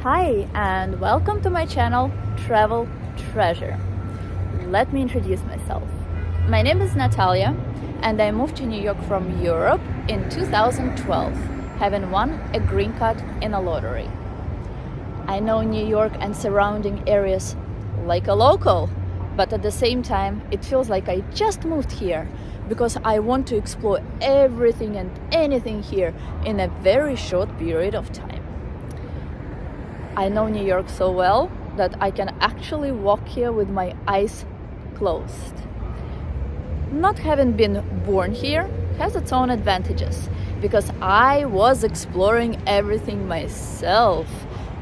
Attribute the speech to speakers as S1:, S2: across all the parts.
S1: Hi and welcome to my channel Travel Treasure. Let me introduce myself. My name is Natalia and I moved to New York from Europe in 2012, having won a green card in a lottery. I know New York and surrounding areas like a local, but at the same time it feels like I just moved here because I want to explore everything and anything here in a very short period of time. I know New York so well that I can actually walk here with my eyes closed. Not having been born here has its own advantages because I was exploring everything myself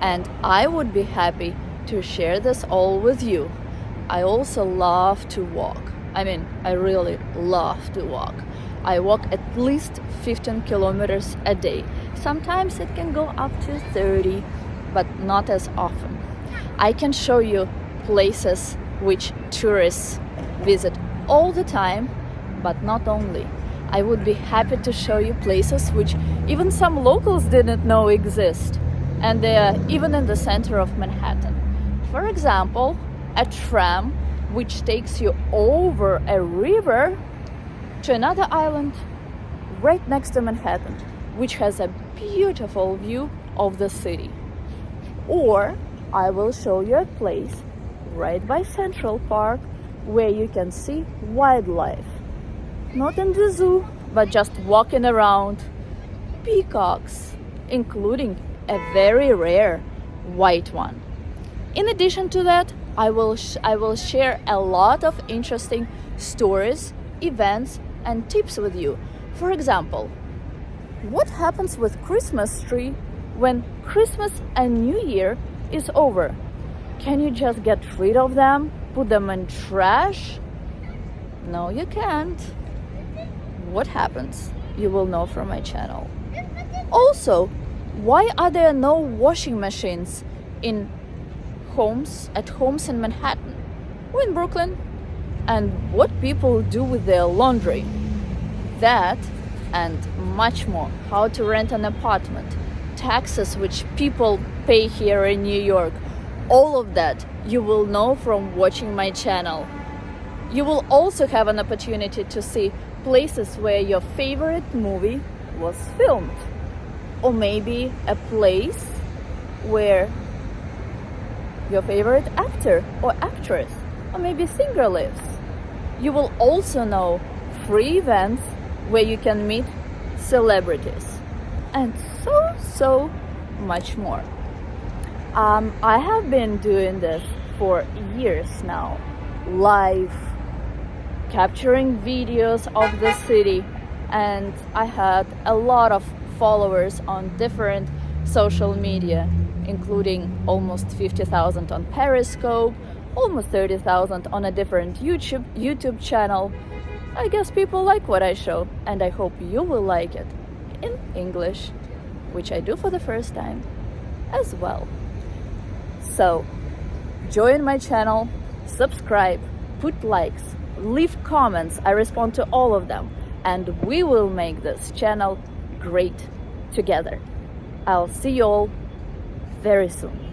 S1: and I would be happy to share this all with you. I also love to walk. I really love to walk. I walk at least 15 kilometers a day. Sometimes it can go up to 30, but not as often. I can show you places which tourists visit all the time, but not only. I would be happy to show you places which even some locals didn't know exist, and they are even in the center of Manhattan. For example, a tram which takes you over a river to another island right next to Manhattan, which has a beautiful view of the city. Or I will show you a place right by Central Park where you can see wildlife. Not in the zoo, but just walking around. Peacocks, including a very rare white one. In addition to that, I will share a lot of interesting stories, events, and tips with you. For example, what happens with Christmas tree when Christmas and New Year is over? Can you just get rid of them? Put them in trash? No, you can't. What happens? You will know from my channel. Also, why are there no washing machines at homes in Manhattan or in Brooklyn? And what people do with their laundry? That and much more. How to rent an apartment, taxes which people pay here in New York. All of that you will know from watching my channel. You will also have an opportunity to see places where your favorite movie was filmed, or maybe a place where your favorite actor or actress or maybe singer lives. You will also know free events where you can meet celebrities and so much more. I have been doing this for years now, live, capturing videos of the city, and I had a lot of followers on different social media, including almost 50,000 on Periscope, almost 30,000 on a different YouTube channel. I guess people like what I show, and I hope you will like it in English, which I do for the first time as well. So, join my channel, subscribe, put likes, leave comments. I respond to all of them, and we will make this channel great together. I'll see you all very soon.